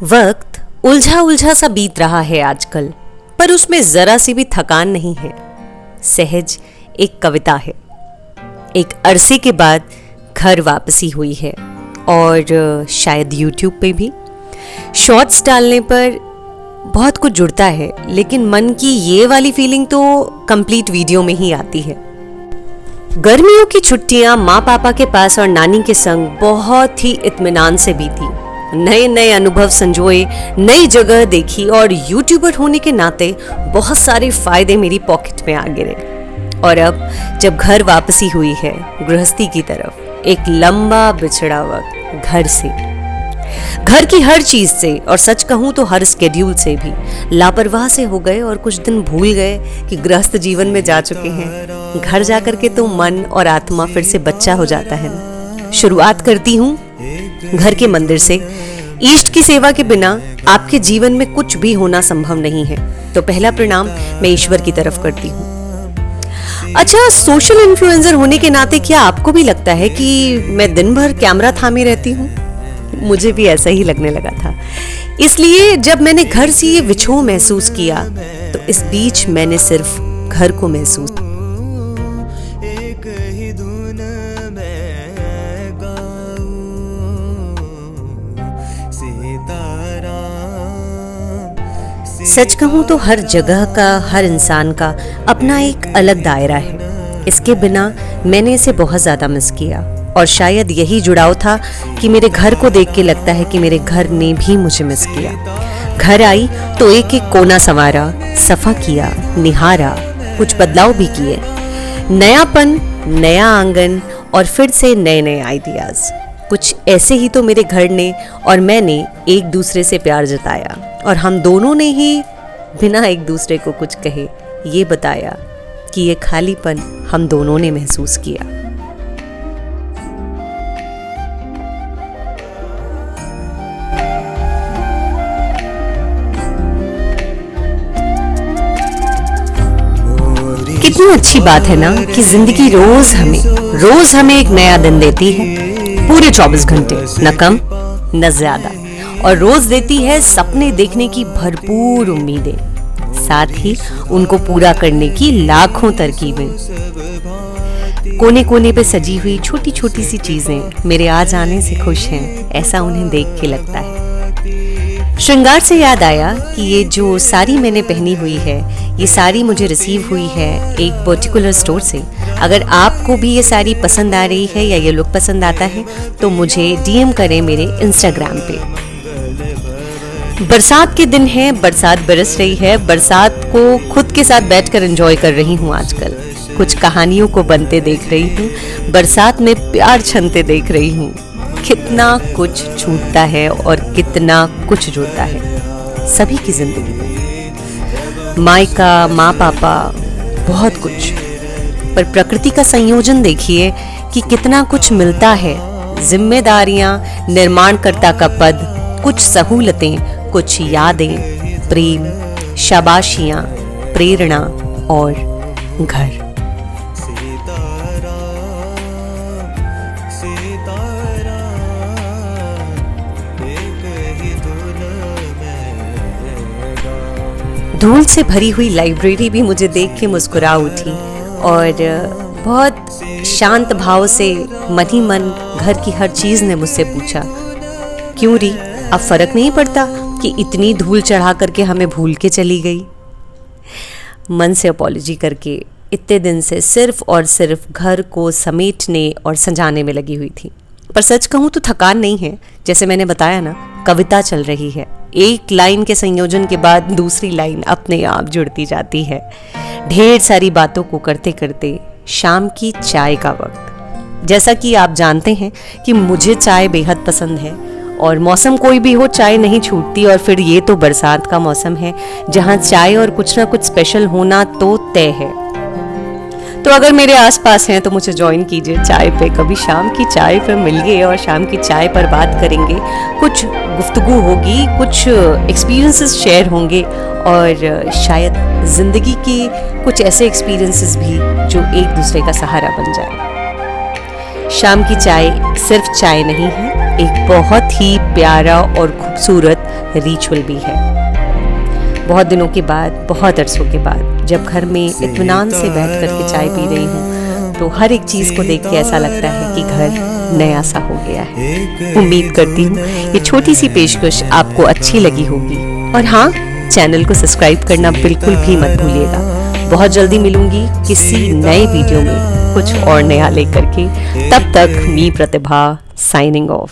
वक्त उलझा उलझा सा बीत रहा है आजकल, पर उसमें जरा सी भी थकान नहीं है। सहज एक कविता है। एक अरसे के बाद घर वापसी हुई है और शायद YouTube पे भी शॉर्ट्स डालने पर बहुत कुछ जुड़ता है, लेकिन मन की ये वाली फीलिंग तो कंप्लीट वीडियो में ही आती है। गर्मियों की छुट्टियां माँ पापा के पास और नानी के संग बहुत ही इत्मीनान से बीती। नए नए अनुभव संजोए, नई जगह देखी और यूट्यूबर होने के नाते बहुत सारे फायदे मेरी पॉकेट में आ गिरे। और अब जब घर वापसी हुई है गृहस्थी की तरफ, एक लंबा बिछड़ा वक्त घर से, घर की हर चीज से, और सच कहूं तो हर स्केड्यूल से भी लापरवाह से हो गए और कुछ दिन भूल गए कि गृहस्थ जीवन में जा चुके हैं। घर जाकर के तो मन और आत्मा फिर से बच्चा हो जाता है ना। शुरुआत करती हूँ घर के मंदिर से। इष्ट की सेवा के बिना आपके जीवन में कुछ भी होना संभव नहीं है, तो पहला प्रणाम मैं ईश्वर की तरफ करती हूँ। अच्छा, सोशल इन्फ्लुएंसर होने के नाते क्या आपको भी लगता है कि मैं दिन भर कैमरा थामे रहती हूँ? मुझे भी ऐसा ही लगने लगा था। इसलिए जब मैंने घर से ये विछोह महसूस किया तो इस बीच मैंने सिर्फ घर को महसूस। सच कहूं तो हर जगह का, हर इंसान का अपना एक अलग दायरा है। इसके बिना मैंने इसे बहुत ज्यादा मिस किया, और शायद यही जुड़ाव था कि मेरे घर को देख के लगता है कि मेरे घर ने भी मुझे मिस किया। घर आई तो एक एक कोना संवारा, सफा किया, निहारा, कुछ बदलाव भी किए। नयापन, नया आंगन और फिर से नए नए आइडियाज। कुछ ऐसे ही तो मेरे घर ने और मैंने एक दूसरे से प्यार जताया, और हम दोनों ने ही बिना एक दूसरे को कुछ कहे ये बताया कि ये खालीपन हम दोनों ने महसूस किया। कितनी अच्छी बात है ना कि जिंदगी रोज हमें एक नया दिन देती है, पूरे 24 घंटे, न कम न ज्यादा, और रोज देती है सपने देखने की भरपूर उम्मीदें, साथ ही उनको पूरा करने की लाखों तरकीबें। कोने कोने पे सजी हुई छोटी छोटी सी चीजें मेरे आ जाने से खुश हैं, ऐसा उन्हें देख के लगता है। श्रृंगार से याद आया कि ये जो साड़ी मैंने पहनी हुई है, ये साड़ी मुझे रिसीव हुई है एक पर्टिकुलर स्टोर से। अगर आपको भी ये साड़ी पसंद आ रही है या ये लुक पसंद आता है तो मुझे डीएम करें मेरे इंस्टाग्राम पे। बरसात के दिन है, बरसात बरस रही है। बरसात को खुद के साथ बैठकर एंजॉय कर रही हूँ आजकल। कुछ कहानियों को बनते देख रही हूँ, बरसात में प्यार छनते देख रही हूँ। कितना कुछ छूटता है और कितना कुछ जुड़ता है सभी की जिंदगी में। मायका, माँ पापा, बहुत कुछ, पर प्रकृति का संयोजन देखिए कि कितना कुछ मिलता है। जिम्मेदारियां, निर्माणकर्ता का पद, कुछ सहूलतें, कुछ यादें, प्रेम, शाबाशियां, प्रेरणा और घर। धूल से भरी हुई लाइब्रेरी भी मुझे देख के मुस्कुरा उठी, और बहुत शांत भाव से मन ही मन घर की हर चीज ने मुझसे पूछा, क्यों री, अब फर्क नहीं पड़ता कि इतनी धूल चढ़ा करके हमें भूल के चली गई? मन से अपॉलॉजी करके इतने दिन से सिर्फ और सिर्फ घर को समेटने और सजाने में लगी हुई थी। पर सच कहूँ तो थकान नहीं है, जैसे मैंने बताया ना, कविता चल रही है। एक लाइन के संयोजन के बाद दूसरी लाइन अपने आप जुड़ती जाती है। ढेर सारी बातों को करते करते शाम की चाय का वक्त। जैसा कि आप जानते हैं कि मुझे चाय बेहद पसंद है, और मौसम कोई भी हो चाय नहीं छूटती, और फिर ये तो बरसात का मौसम है जहाँ चाय और कुछ ना कुछ स्पेशल होना तो तय है। तो अगर मेरे आसपास हैं तो मुझे ज्वाइन कीजिए चाय पे। कभी शाम की चाय पर मिलिए और शाम की चाय पर बात करेंगे। कुछ गुफ्तगू होगी, कुछ एक्सपीरियंसेस शेयर होंगे, और शायद जिंदगी के कुछ ऐसे एक्सपीरियंसेस भी जो एक दूसरे का सहारा बन जाए। शाम की चाय सिर्फ चाय नहीं है, एक बहुत ही प्यारा और खूबसूरत रिचुअल भी है। बहुत दिनों के बाद, बहुत अरसों के बाद जब घर में इत्मीनान से बैठ कर के चाय पी रही हूँ तो हर एक चीज़ को देख के ऐसा लगता है कि घर नया सा हो गया है। उम्मीद करती हूँ ये छोटी सी पेशकश आपको अच्छी लगी होगी। और हाँ, चैनल को सब्सक्राइब करना बिल्कुल भी मत भूलिएगा। बहुत जल्दी मिलूंगी किसी नए वीडियो में कुछ और नया लेकर के। तब तक मी प्रतिभा साइनिंग ऑफ।